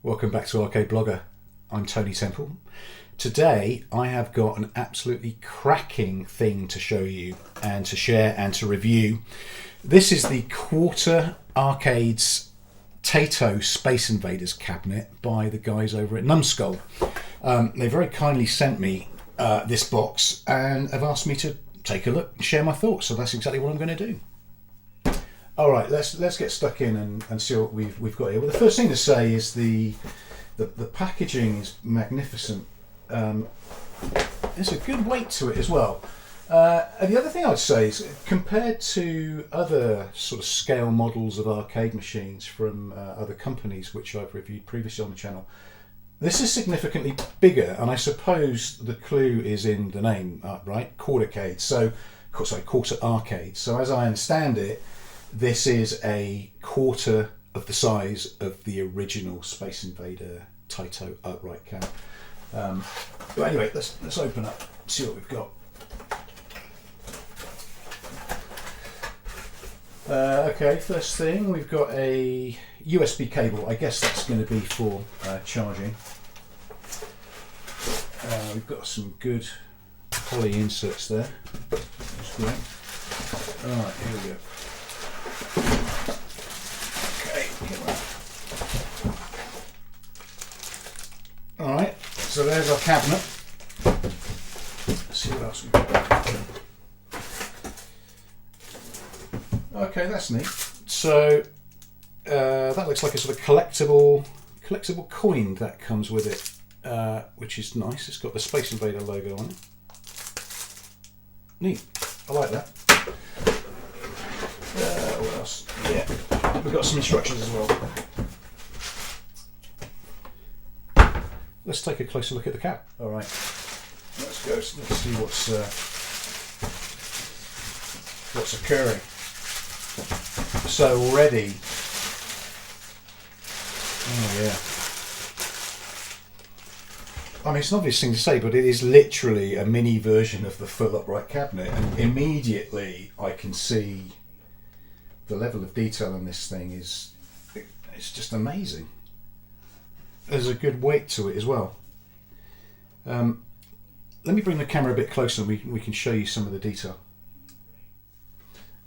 Welcome back to Arcade Blogger. I'm Tony Temple. Today I have got an absolutely cracking thing to show you and to share and to review. This is the Quarter Arcades Taito Space Invaders cabinet by the guys over at Numskull. They very kindly sent me this box and have asked me to take a look and share my thoughts, so that's exactly what I'm going to do. All right, let's get stuck in and see what we've got here. Well, the first thing to say is the packaging is magnificent. There's a good weight to it as well. And the other thing I'd say is, compared to other sort of scale models of arcade machines from other companies which I've reviewed previously on the channel, this is significantly bigger, and I suppose the clue is in the name, right? Quartercade. Quarter arcade. So as I understand it, this is a quarter of the size of the original Space Invader Taito upright cab. But anyway, let's open up, see what we've got. Okay, first thing, we've got a USB cable. I guess that's going to be for charging. We've got some good poly inserts there. That's great. Alright, here we go. Okay, alright, so there's our cabinet. Let's see what else we've got. Okay, that's neat. So that looks like a sort of collectible coin that comes with it, which is nice. It's got the Space Invader logo on it. Neat. I like that. What else? Yeah, we've got some instructions as well. Let's take a closer look at the cab. All right, let's go. Let's see what's occurring. So already, oh yeah. I mean, it's an obvious thing to say, but it is literally a mini version of the full upright cabinet, and immediately I can see the level of detail on this thing it's just amazing. There's a good weight to it as well. Let me bring the camera a bit closer and we can show you some of the detail.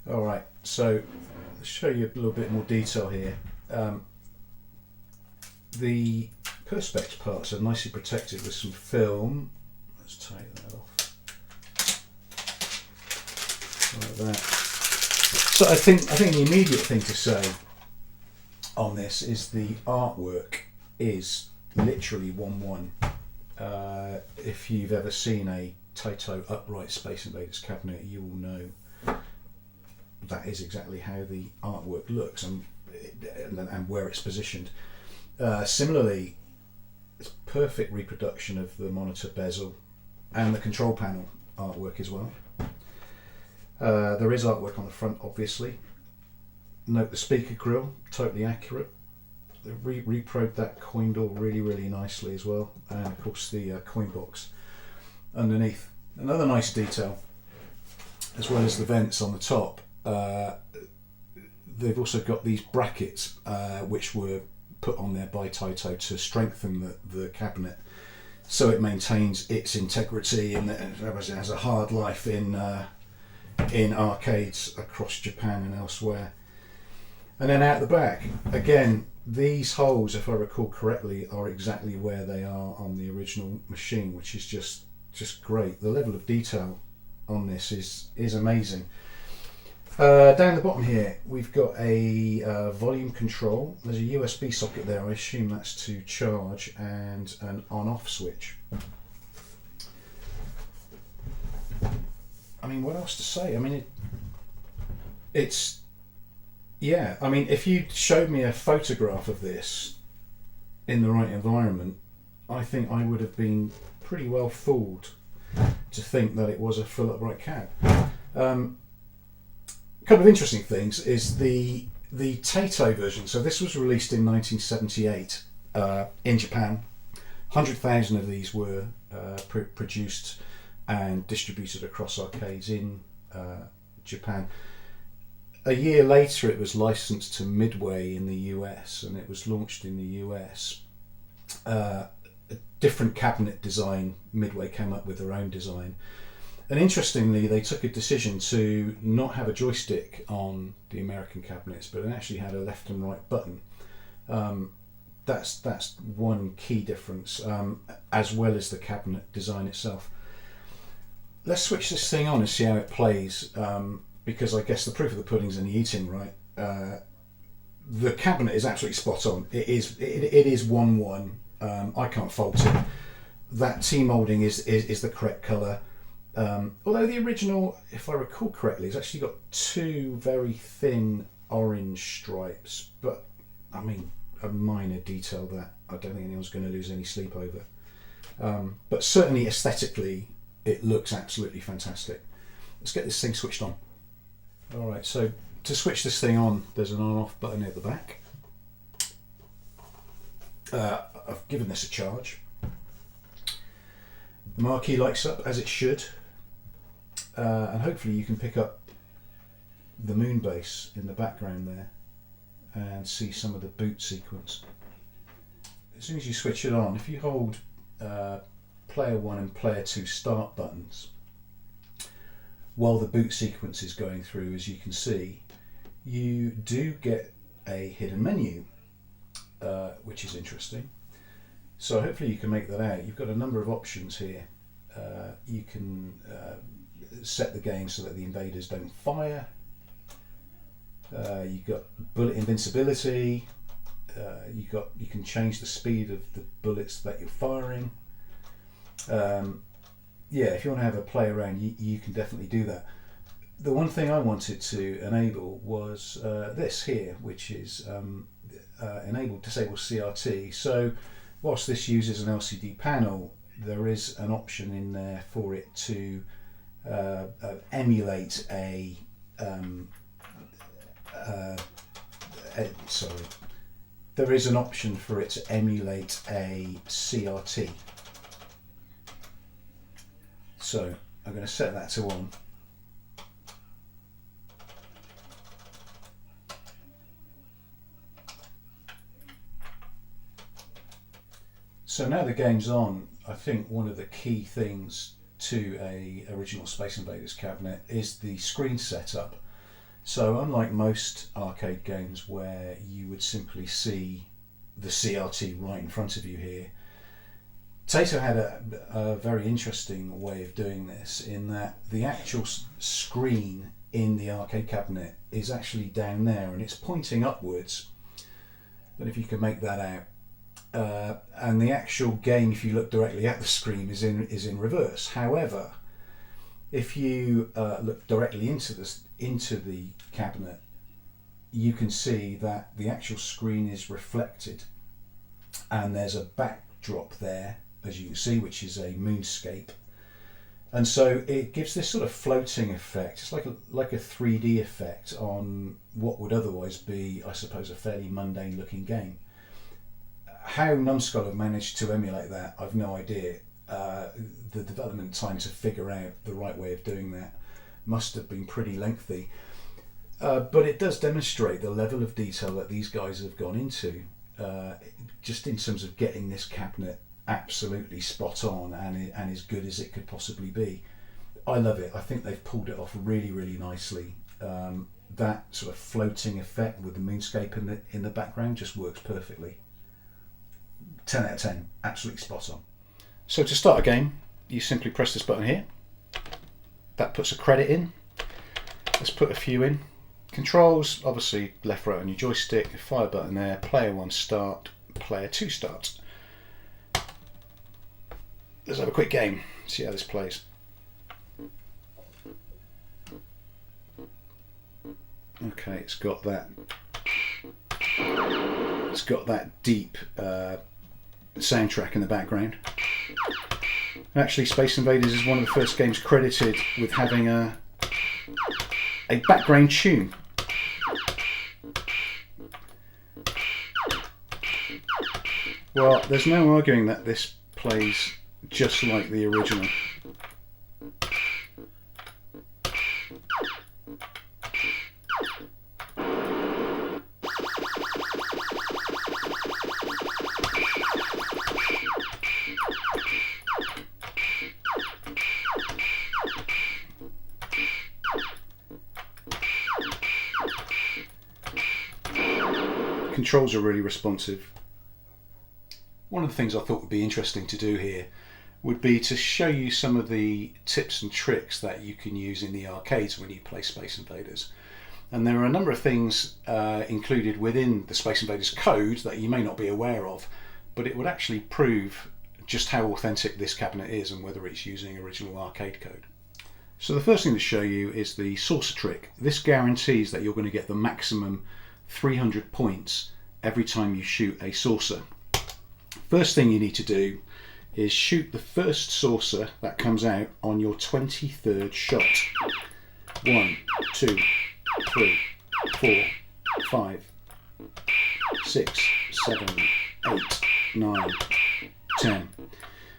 Alright, so let's show you a little bit more detail here. The perspex parts are nicely protected with some film. Let's take that off. Like that. So I think the immediate thing to say on this is the artwork is literally 1-1. If you've ever seen a Taito upright Space Invaders cabinet, you will know that is exactly how the artwork looks and where it's positioned. Similarly, it's perfect reproduction of the monitor bezel and the control panel artwork as well. There is artwork on the front, obviously. Note the speaker grill, totally accurate. They reproed that coin door really nicely as well, and of course the coin box underneath. Another nice detail, as well as the vents on the top. They've also got these brackets which were put on there by Taito to strengthen the cabinet, so it maintains its integrity and has a hard life in arcades across Japan and elsewhere. And then out the back, again, these holes, if I recall correctly, are exactly where they are on the original machine, which is just great. The level of detail on this is amazing. Down the bottom here, we've got a volume control. There's a USB socket there. I assume that's to charge, and an on-off switch. I mean, what else to say? I mean, it's yeah. I mean, if you showed me a photograph of this in the right environment, I think I would have been pretty well fooled to think that it was a full upright cab. A couple of interesting things is the Taito version. So this was released in 1978 in Japan. 100,000 of these were produced and distributed across arcades in Japan. A year later it was licensed to Midway in the US, and it was launched in the US a different cabinet design. Midway came up with their own design. And interestingly, they took a decision to not have a joystick on the American cabinets, but it actually had a left and right button. That's one key difference, as well as the cabinet design itself. Let's switch this thing on and see how it plays, because I guess the proof of the pudding's in the eating, right? The cabinet is absolutely spot on. It is 1-1. I can't fault it. That T-moulding is the correct colour. Although the original, if I recall correctly, has actually got two very thin orange stripes, but I mean, a minor detail that I don't think anyone's going to lose any sleep over. But certainly aesthetically, it looks absolutely fantastic. Let's get this thing switched on. Alright, so to switch this thing on, there's an on-off button at the back. I've given this a charge. The marquee lights up as it should, and hopefully you can pick up the moon base in the background there and see some of the boot sequence. As soon as you switch it on, if you hold player 1 and player 2 start buttons while the boot sequence is going through, as you can see, you do get a hidden menu, which is interesting. So hopefully you can make that out. You've got a number of options here. You can set the game so that the invaders don't fire. You've got bullet invincibility. You can change the speed of the bullets that you're firing. Yeah, if you want to have a play around, you can definitely do that. The one thing I wanted to enable was this here, which is disable CRT. So whilst this uses an LCD panel, there is an option in there for it to emulate there is an option for it to emulate a CRT. So I'm going to set that to on. So now the game's on, I think one of the key things to a original Space Invaders cabinet is the screen setup. So unlike most arcade games where you would simply see the CRT right in front of you here, Taito had a very interesting way of doing this, in that the actual screen in the arcade cabinet is actually down there and it's pointing upwards. I don't know if you can make that out. And the actual game, if you look directly at the screen, is in reverse. However, if you look directly into the cabinet, you can see that the actual screen is reflected, and there's a backdrop there, as you can see, which is a moonscape, and so it gives this sort of floating effect. It's like a 3D effect on what would otherwise be, I suppose, a fairly mundane looking game. How Numskull have managed to emulate that, I've no idea. The development time to figure out the right way of doing that must have been pretty lengthy. But it does demonstrate the level of detail that these guys have gone into, just in terms of getting this cabinet absolutely spot on and as good as it could possibly be. I love it. I think they've pulled it off really, really nicely. That sort of floating effect with the moonscape in the background just works perfectly. 10 out of 10, absolutely spot on. So to start a game, you simply press this button here. That puts a credit in. Let's put a few in. Controls, obviously left, right on your joystick, fire button there, player 1 start, player 2 start. Let's have a quick game, see how this plays. Okay, it's got that deep soundtrack in the background. Actually, Space Invaders is one of the first games credited with having a background tune. Well, there's no arguing that this plays just like the original. Controls are really responsive. One of the things I thought would be interesting to do here would be to show you some of the tips and tricks that you can use in the arcades when you play Space Invaders. And there are a number of things included within the Space Invaders code that you may not be aware of, but it would actually prove just how authentic this cabinet is and whether it's using original arcade code. So the first thing to show you is the saucer trick. This guarantees that you're going to get the maximum 300 points every time you shoot a saucer. First thing you need to do is shoot the first saucer that comes out on your 23rd shot. 1, 2, 3, 4, 5, 6, 7, 8, 9, 10.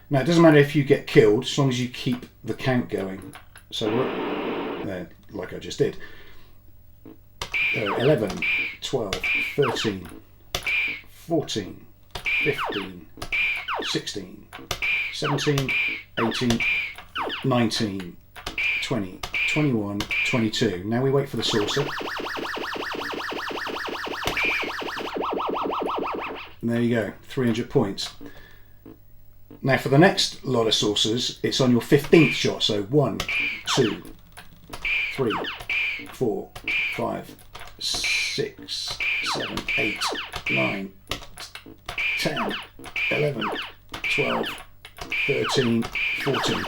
Now it doesn't matter if you get killed as long as you keep the count going. So we're like I just did. 11, 12, 13, 14, 15, 16, 17, 18, 19, 20, 21, 22. Now we wait for the saucer. And there you go, 300 points. Now for the next lot of saucers, it's on your 15th shot. So 1, 2, 3, 4, 5, 6, 7, 8, 9, 10, 11, 12, 13, 14.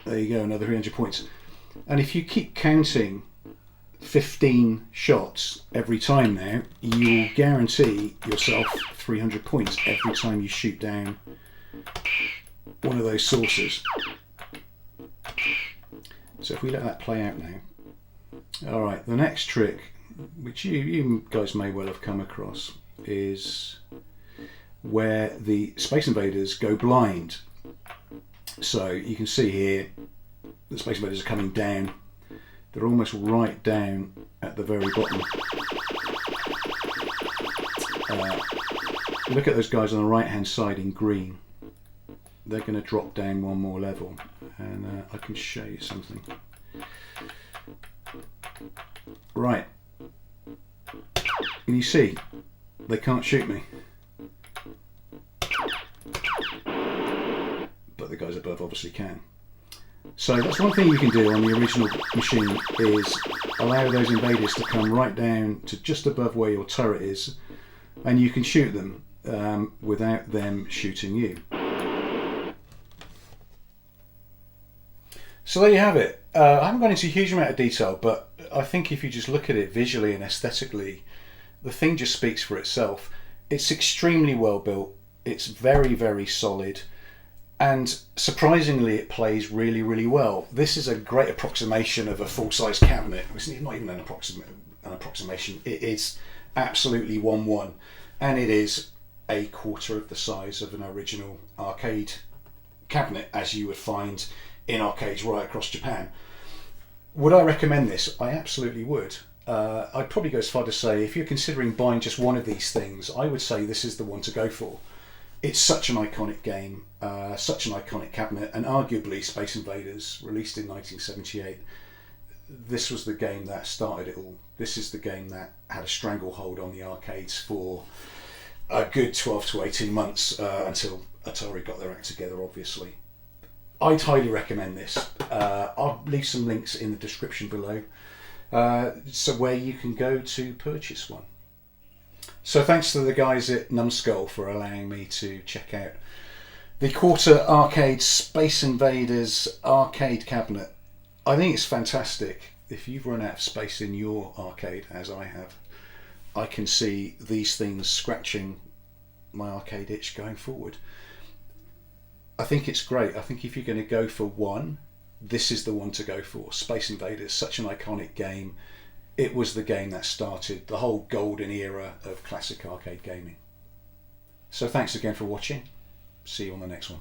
There you go, another 300 points. And if you keep counting 15 shots every time now, you will guarantee yourself 300 points every time you shoot down one of those saucers. So if we let that play out now. Alright, the next trick, which you guys may well have come across, is where the Space Invaders go blind. So you can see here the Space Invaders are coming down. They're almost right down at the very bottom. Look at those guys on the right hand side in green. They're going to drop down one more level, and I can show you something. Right, and you see they can't shoot me, but the guys above obviously can. So that's one thing you can do on the original machine, is allow those invaders to come right down to just above where your turret is, and you can shoot them without them shooting you. So there you have it. I haven't gone into a huge amount of detail, but I think if you just look at it visually and aesthetically, the thing just speaks for itself. It's extremely well built, it's very, very solid, and surprisingly it plays really, really well. This is a great approximation of a full-size cabinet. It's not even an approximation. It is absolutely 1-1, and it is a quarter of the size of an original arcade cabinet, as you would find in arcades right across Japan. Would I recommend this? I absolutely would. I'd probably go as far to say, if you're considering buying just one of these things, I would say this is the one to go for. It's such an iconic game, such an iconic cabinet, and arguably Space Invaders, released in 1978, this was the game that started it all. This is the game that had a stranglehold on the arcades for a good 12 to 18 months, until Atari got their act together, obviously. I'd highly recommend this. I'll leave some links in the description below, so where you can go to purchase one. So thanks to the guys at Numskull for allowing me to check out the quarter arcade Space Invaders arcade cabinet. I think it's fantastic. If you've run out of space in your arcade, as I have, I can see these things scratching my arcade itch going forward. I think it's great. I think if you're going to go for one, this is the one to go for. Space Invaders, such an iconic game. It was the game that started the whole golden era of classic arcade gaming. So thanks again for watching. See you on the next one.